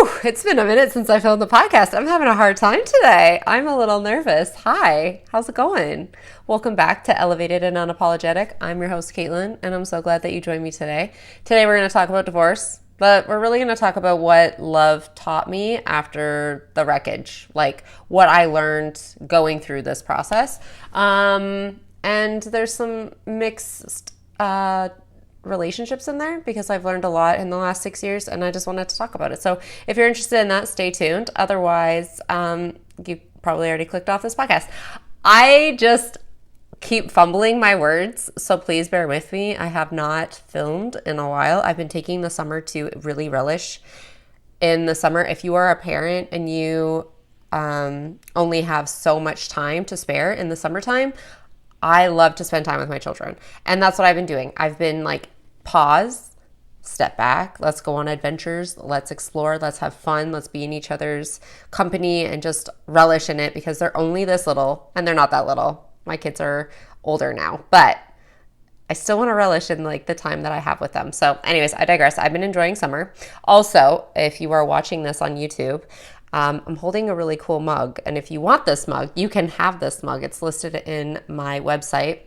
Whew, it's been a minute since I filmed the podcast. I'm having a hard time today. I'm a little nervous. Hi, how's it going? Welcome back to Elevated and Unapologetic. I'm your host, Caitlin, and I'm so glad that you joined me today. Today, we're going to talk about divorce, but we're really going to talk about what love taught me after the wreckage, like what I learned going through this process. And there's some mixed relationships in there because I've learned a lot in the last 6 years and I just wanted to talk about it. So if you're interested in that, stay tuned. Otherwise, you probably already clicked off this podcast. I just keep fumbling my words, so please bear with me. I have not filmed in a while. I've been taking the summer to really relish in the summer. If you are a parent and you only have so much time to spare in the summertime, I love to spend time with my children. And that's what I've been doing. I've been like, pause, step back, let's go on adventures, let's explore, let's have fun, let's be in each other's company and just relish in it because they're only this little and they're not that little. My kids are older now, but I still want to relish in like the time that I have with them. So anyways, I digress. I've been enjoying summer. Also, if you are watching this on YouTube, I'm holding a really cool mug. And if you want this mug, you can have this mug. It's listed in my website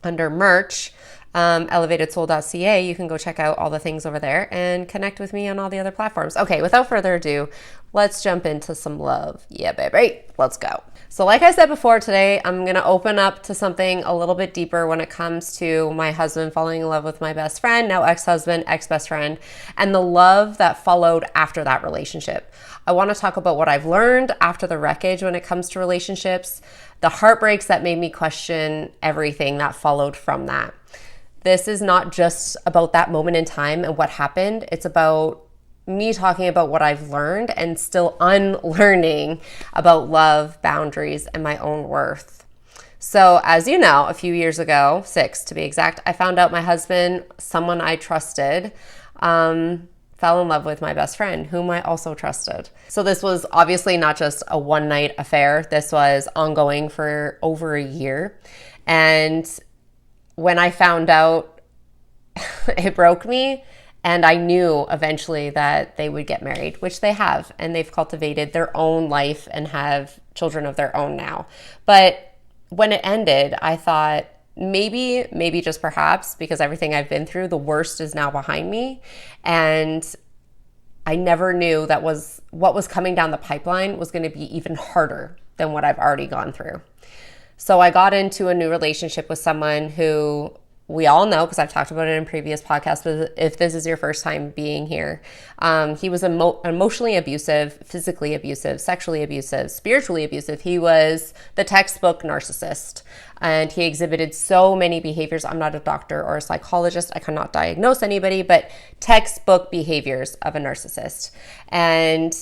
under merch, elevatedsoul.ca. You can go check out all the things over there and connect with me on all the other platforms. Okay, without further ado, let's jump into some love. Yeah, baby, let's go. So like I said before, today I'm going to open up to something a little bit deeper when it comes to my husband falling in love with my best friend, now ex-husband, ex-best friend, and the love that followed after that relationship. I want to talk about what I've learned after the wreckage when it comes to relationships, the heartbreaks that made me question everything that followed from that. This is not just about that moment in time and what happened. It's about me talking about what I've learned and still unlearning about love, boundaries, and my own worth. So as you know, a few years ago, 6 to be exact, I found out my husband, someone I trusted, fell in love with my best friend, whom I also trusted. So this was obviously not just a one-night affair. This was ongoing for over a year. And when I found out, it broke me. And I knew eventually that they would get married, which they have. And they've cultivated their own life and have children of their own now. But when it ended, I thought, maybe just perhaps, because everything I've been through, the worst is now behind me. And I never knew that what was coming down the pipeline was going to be even harder than what I've already gone through. So I got into a new relationship with someone who we all know, because I've talked about it in previous podcasts, but if this is your first time being here, he was emotionally abusive, physically abusive, sexually abusive, spiritually abusive. He was the textbook narcissist, and he exhibited so many behaviors. I'm not a doctor or a psychologist. I cannot diagnose anybody, but textbook behaviors of a narcissist. And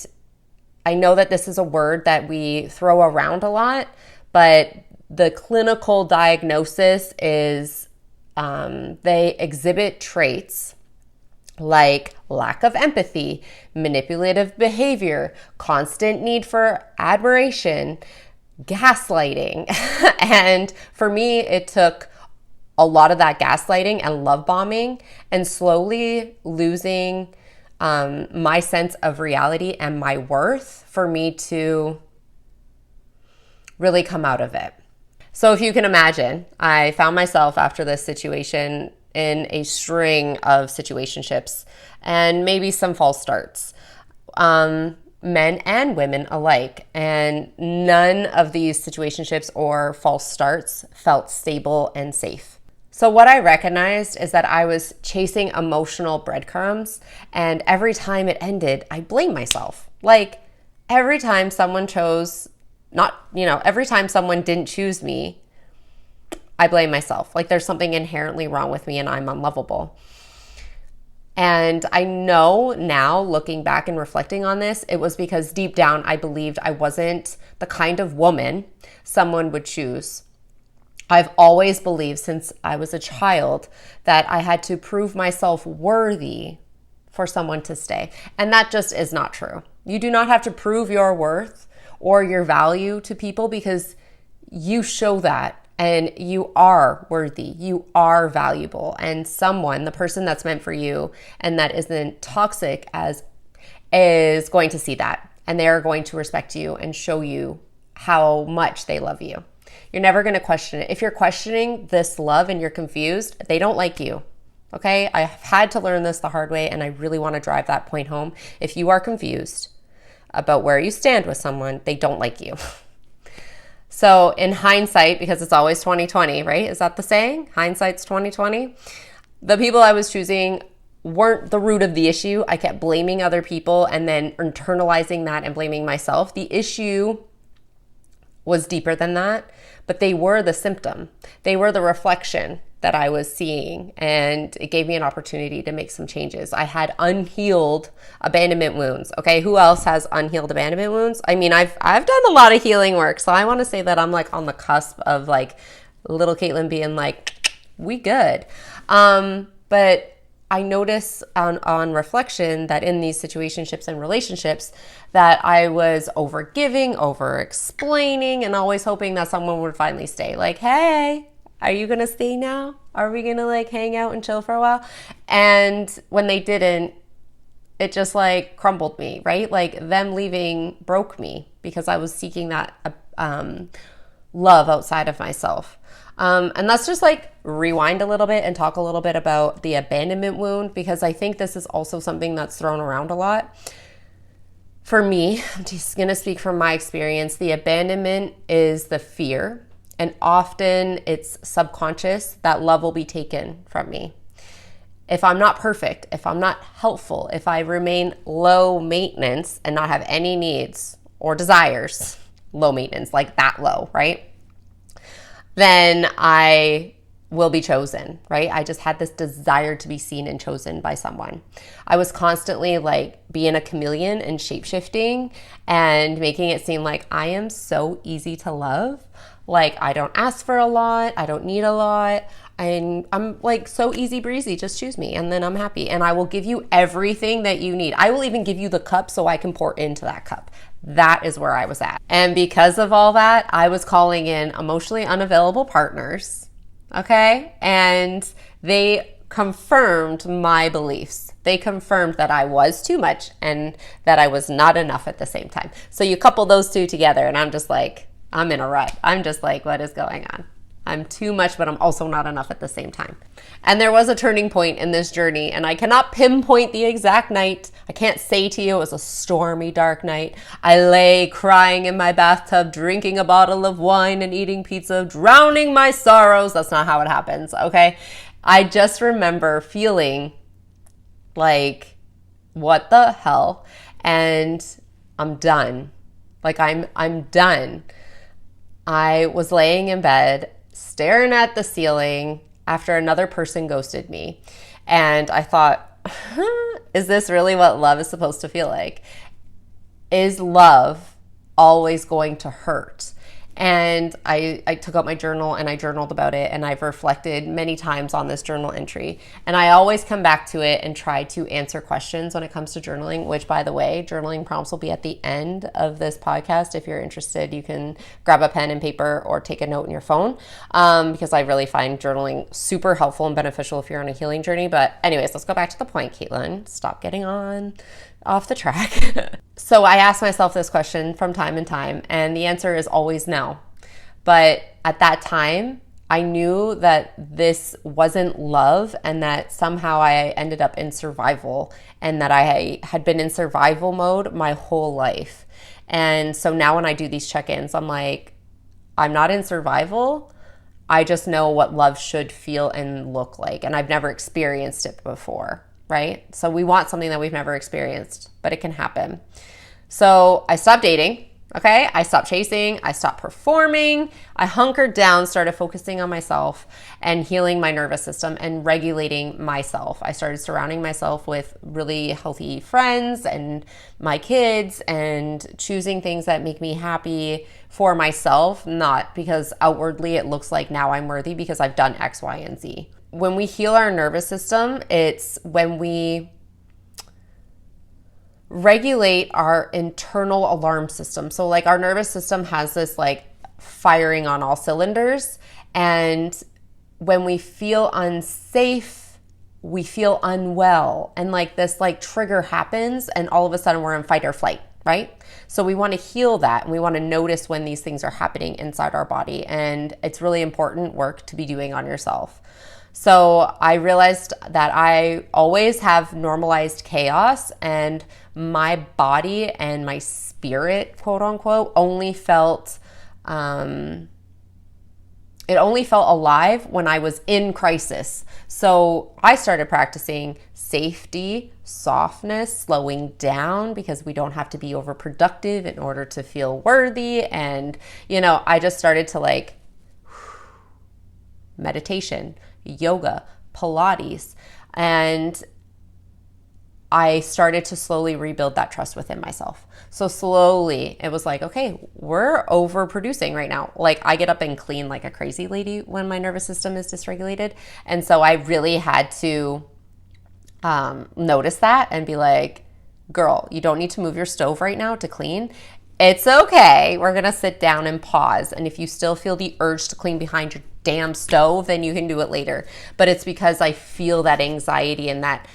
I know that this is a word that we throw around a lot, but the clinical diagnosis is they exhibit traits like lack of empathy, manipulative behavior, constant need for admiration, gaslighting. And for me, it took a lot of that gaslighting and love bombing and slowly losing my sense of reality and my worth for me to really come out of it. So if you can imagine, I found myself after this situation in a string of situationships and maybe some false starts, men and women alike. And none of these situationships or false starts felt stable and safe. So what I recognized is that I was chasing emotional breadcrumbs, and every time it ended, I blamed myself. Like every time someone every time someone didn't choose me, I blame myself. Like there's something inherently wrong with me and I'm unlovable. And I know now, looking back and reflecting on this, it was because deep down I believed I wasn't the kind of woman someone would choose. I've always believed since I was a child that I had to prove myself worthy for someone to stay. And that just is not true. You do not have to prove your worth or your value to people because you show that and you are worthy, you are valuable, and someone, the person that's meant for you and that isn't toxic as is going to see that, and they're going to respect you and show you how much they love you. You're never going to question it. If you're questioning this love and you're confused, they don't like you. Okay? I've had to learn this the hard way, and I really want to drive that point home. If you are confused about where you stand with someone, they don't like you. So in hindsight, because it's always 2020, right? Is that the saying? Hindsight's 2020. The people I was choosing weren't the root of the issue. I kept blaming other people and then internalizing that and blaming myself. The issue was deeper than that, but they were the symptom. They were the reflection that I was seeing, and it gave me an opportunity to make some changes. I had unhealed abandonment wounds. Okay, who else has unhealed abandonment wounds? I mean, I've done a lot of healing work, so I want to say that I'm like on the cusp of like little Caitlin being like, we good. But I notice on reflection that in these situationships and relationships that I was over giving, over explaining, and always hoping that someone would finally stay. Like, hey, are you going to stay now? Are we going to like hang out and chill for a while? And when they didn't, it just like crumbled me, right? Like them leaving broke me because I was seeking that love outside of myself. And let's just like rewind a little bit and talk a little bit about the abandonment wound, because I think this is also something that's thrown around a lot. For me, I'm just going to speak from my experience. The abandonment is the fear, and often it's subconscious that love will be taken from me. If I'm not perfect, if I'm not helpful, if I remain low maintenance and not have any needs or desires, low maintenance, like that low, right? Then I will be chosen, right? I just had this desire to be seen and chosen by someone. I was constantly like being a chameleon and shape-shifting and making it seem like I am so easy to love. Like I don't ask for a lot. I don't need a lot. I'm like so easy breezy, just choose me and then I'm happy. And I will give you everything that you need. I will even give you the cup so I can pour into that cup. That is where I was at. And because of all that, I was calling in emotionally unavailable partners, okay? And they confirmed my beliefs. They confirmed that I was too much and that I was not enough at the same time. So you couple those two together and I'm just like, I'm in a rut. I'm just like, what is going on? I'm too much, but I'm also not enough at the same time. And there was a turning point in this journey, and I cannot pinpoint the exact night. I can't say to you it was a stormy, dark night. I lay crying in my bathtub, drinking a bottle of wine and eating pizza, drowning my sorrows. That's not how it happens, okay? I just remember feeling like, what the hell? And I'm done. Like I'm done. I was laying in bed, staring at the ceiling after another person ghosted me. And I thought, is this really what love is supposed to feel like? Is love always going to hurt? And I took out my journal and I journaled about it, and I've reflected many times on this journal entry. And I always come back to it and try to answer questions when it comes to journaling, which, by the way, journaling prompts will be at the end of this podcast. If you're interested, you can grab a pen and paper or take a note in your phone, because I really find journaling super helpful and beneficial if you're on a healing journey. But anyways, let's go back to the point, Caitlin. Stop getting off the track. So I ask myself this question from time and time, and the answer is always no. But at that time, I knew that this wasn't love, and that somehow I ended up in survival, and that I had been in survival mode my whole life. And so now when I do these check-ins, I'm like, I'm not in survival. I just know what love should feel and look like, and I've never experienced it before. Right? So we want something that we've never experienced, but it can happen. So I stopped dating, okay? I stopped chasing, I stopped performing, I hunkered down, started focusing on myself and healing my nervous system and regulating myself. I started surrounding myself with really healthy friends and my kids, and choosing things that make me happy for myself, not because outwardly it looks like now I'm worthy because I've done X, Y, and Z. When we heal our nervous system, it's when we regulate our internal alarm system. So like our nervous system has this like firing on all cylinders. And when we feel unsafe we feel unwell and like this like trigger happens and all of a sudden we're in fight or flight, right? So we want to heal that and we want to notice when these things are happening inside our body. And it's really important work to be doing on yourself. So I realized that I always have normalized chaos, and my body and my spirit, quote unquote, only felt it only felt alive when I was in crisis. So I started practicing safety, softness, slowing down, because we don't have to be overproductive in order to feel worthy. And, I just started to like meditation, yoga, Pilates, and I started to slowly rebuild that trust within myself. So slowly it was like, okay, we're overproducing right now. Like I get up and clean like a crazy lady when my nervous system is dysregulated. And so I really had to notice that and be like, girl, you don't need to move your stove right now to clean. It's okay. We're going to sit down and pause. And if you still feel the urge to clean behind your damn stove, then you can do it later. But it's because I feel that anxiety and that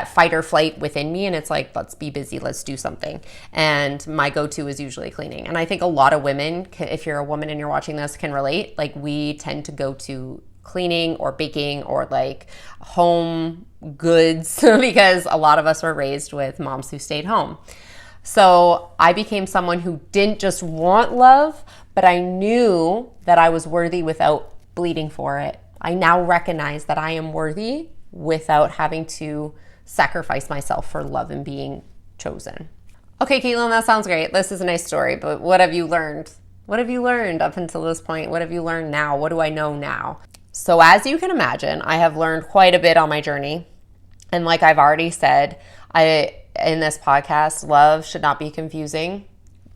fight or flight within me. And it's like, let's be busy. Let's do something. And my go-to is usually cleaning. And I think a lot of women, if you're a woman and you're watching this, can relate. Like we tend to go to cleaning or baking or like home goods because a lot of us were raised with moms who stayed home. So I became someone who didn't just want love, but I knew that I was worthy without bleeding for it. I now recognize that I am worthy without having to sacrifice myself for love and being chosen. Okay, Caitlin, that sounds great. This is a nice story, but what have you learned? What have you learned up until this point? What have you learned now? What do I know now? So as you can imagine, I have learned quite a bit on my journey. And like I've already said, in this podcast, love should not be confusing.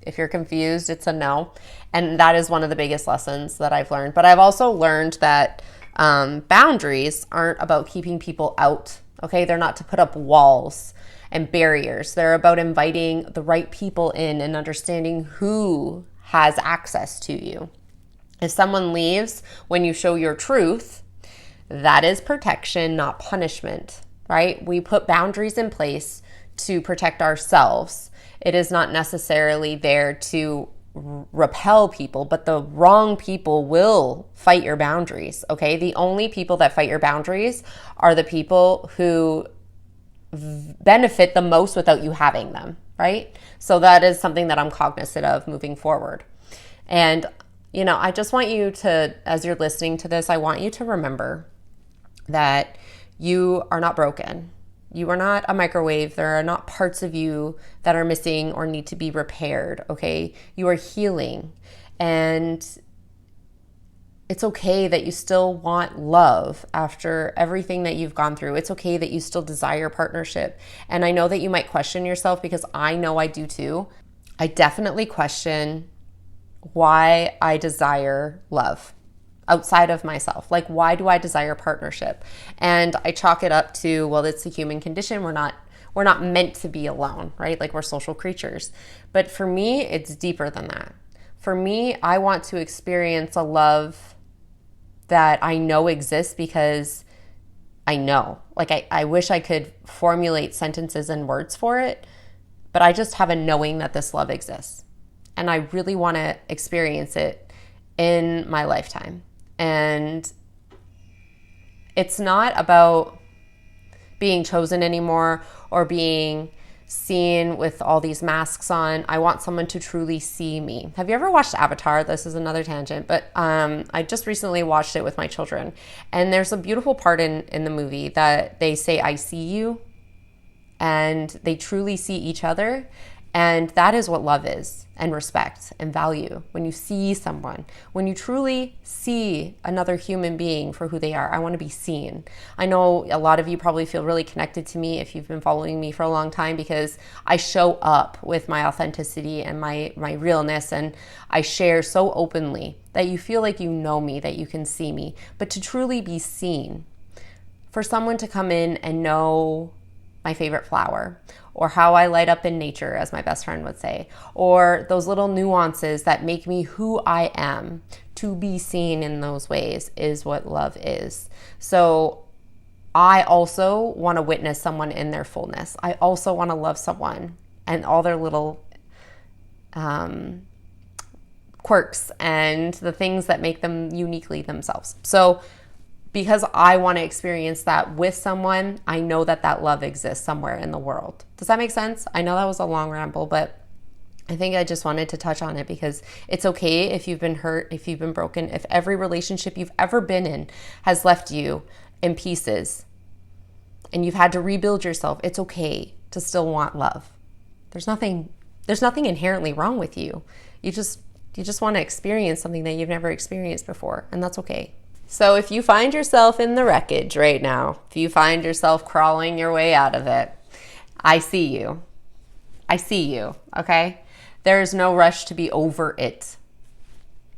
If you're confused, it's a no. And that is one of the biggest lessons that I've learned. But I've also learned that boundaries aren't about keeping people out, okay? They're not to put up walls and barriers. They're about inviting the right people in and understanding who has access to you. If someone leaves when you show your truth, that is protection, not punishment, right? We put boundaries in place to protect ourselves. It is not necessarily there to repel people, but the wrong people will fight your boundaries, okay? The only people that fight your boundaries are the people who benefit the most without you having them, right? So that is something that I'm cognizant of moving forward. And, I just want you to, as you're listening to this, I want you to remember that you are not broken. You are not a microwave. There are not parts of you that are missing or need to be repaired, okay? You are healing. And it's okay that you still want love after everything that you've gone through. It's okay that you still desire partnership. And I know that you might question yourself, because I know I do too. I definitely question why I desire love outside of myself. Like, why do I desire partnership? And I chalk it up to, well, it's a human condition. We're not meant to be alone, right? Like, we're social creatures. But for me, it's deeper than that. For me, I want to experience a love that I know exists because I know. Like, I wish I could formulate sentences and words for it, but I just have a knowing that this love exists. And I really want to experience it in my lifetime. And it's not about being chosen anymore or being seen with all these masks on. I want someone to truly see me. Have you ever watched Avatar? This is another tangent, but I just recently watched it with my children. And there's a beautiful part in the movie that they say, I see you. And they truly see each other. And that is what love is, and respect and value. When you see someone, when you truly see another human being for who they are, I want to be seen. I know a lot of you probably feel really connected to me if you've been following me for a long time, because I show up with my authenticity and my realness, and I share so openly that you feel like you know me, that you can see me. But to truly be seen, for someone to come in and know my favorite flower, or how I light up in nature, as my best friend would say, or those little nuances that make me who I am, to be seen in those ways is what love is. So I also want to witness someone in their fullness. I also want to love someone and all their little quirks and the things that make them uniquely themselves. So because I want to experience that with someone, I know that that love exists somewhere in the world. Does that make sense? I know that was a long ramble, but I think I just wanted to touch on it because it's okay if you've been hurt, if you've been broken, if every relationship you've ever been in has left you in pieces and you've had to rebuild yourself. It's okay to still want love. There's nothing inherently wrong with you. You just want to experience something that you've never experienced before, and that's okay. So if you find yourself in the wreckage right now, if you find yourself crawling your way out of it, I see you. I see you, okay? There's no rush to be over it.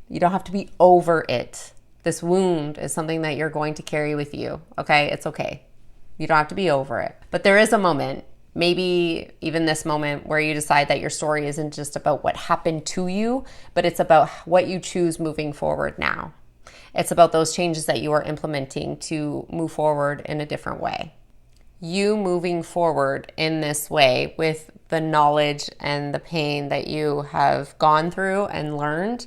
You don't have to be over it. This wound is something that you're going to carry with you, okay? It's okay. You don't have to be over it. But there is a moment, maybe even this moment, where you decide that your story isn't just about what happened to you, but it's about what you choose moving forward now. It's about those changes that you are implementing to move forward in a different way. You moving forward in this way with the knowledge and the pain that you have gone through and learned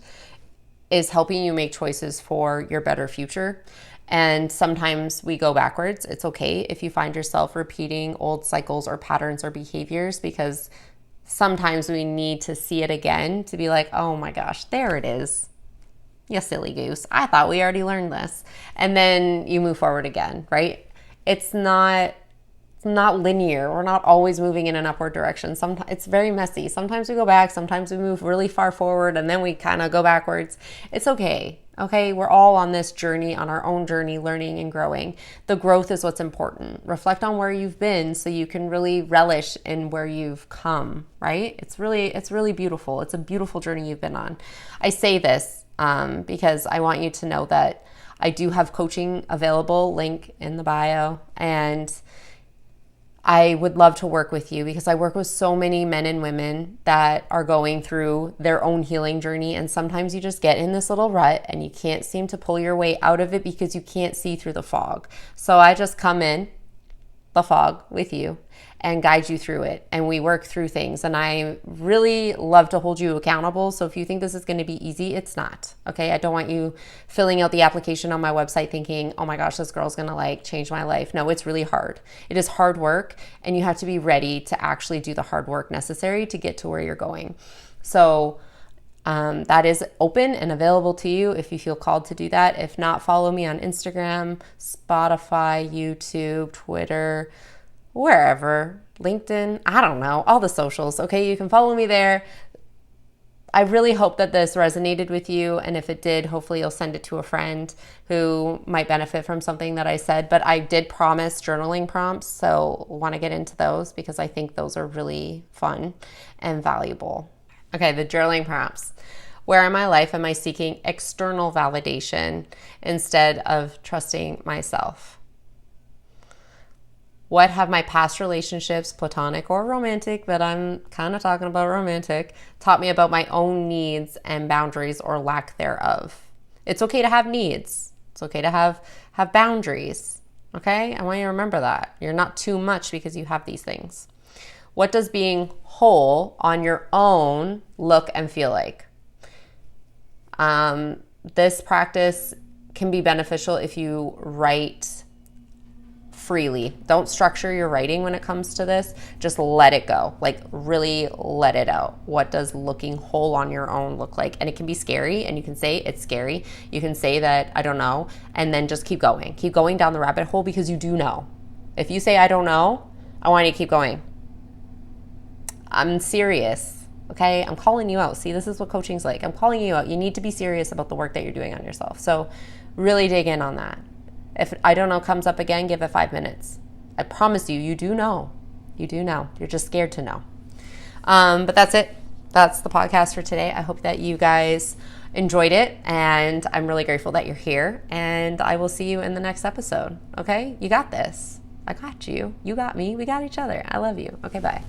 is helping you make choices for your better future. And sometimes we go backwards. It's okay if you find yourself repeating old cycles or patterns or behaviors, because sometimes we need to see it again to be like, oh my gosh, there it is. You silly goose. I thought we already learned this. And then you move forward again, right? It's not linear. We're not always moving in an upward direction. Sometimes it's very messy. Sometimes we go back, sometimes we move really far forward, and then we kind of go backwards. It's okay. Okay, we're all on this journey, on our own journey, learning and growing. The growth is what's important. Reflect on where you've been so you can really relish in where you've come, right? It's really beautiful. It's a beautiful journey you've been on. I say this because I want you to know that I do have coaching available, link in the bio, and I would love to work with you because I work with so many men and women that are going through their own healing journey, and sometimes you just get in this little rut and you can't seem to pull your way out of it because you can't see through the fog. So I just come in the fog with you and guide you through it, and we work through things, and I really love to hold you accountable. So if you think this is going to be easy, it's not. Okay, I don't want you filling out the application on my website thinking, oh my gosh, this girl's going to like change my life. No, it's really hard. It is hard work, and you have to be ready to actually do the hard work necessary to get to where you're going. So that is open and available to you if you feel called to do that. If not, follow me on Instagram, Spotify, YouTube, Twitter, wherever, LinkedIn, I don't know, all the socials. Okay, you can follow me there. I really hope that this resonated with you, and if it did, hopefully you'll send it to a friend who might benefit from something that I said. But I did promise journaling prompts, so want to get into those because I think those are really fun and valuable. Okay, the journaling prompts. Where in my life am I seeking external validation instead of trusting myself? What have my past relationships, platonic or romantic, but I'm kind of talking about romantic, taught me about my own needs and boundaries or lack thereof? It's okay to have needs. It's okay to have boundaries. Okay? I want you to remember that. You're not too much because you have these things. What does being whole on your own look and feel like? This practice can be beneficial if you write freely. Don't structure your writing when it comes to this. Just let it go. Like really let it out. What does looking whole on your own look like? And it can be scary, and you can say it's scary. You can say that I don't know, and then just keep going. Keep going down the rabbit hole because you do know. If you say I don't know, I want you to keep going. I'm serious. Okay? I'm calling you out. See, this is what coaching's like. I'm calling you out. You need to be serious about the work that you're doing on yourself. So really dig in on that. If I don't know comes up again, give it 5 minutes. I promise you, you do know. You do know. You're just scared to know. But that's it. That's the podcast for today. I hope that you guys enjoyed it, and I'm really grateful that you're here, and I will see you in the next episode. Okay? You got this. I got you. You got me. We got each other. I love you. Okay, bye.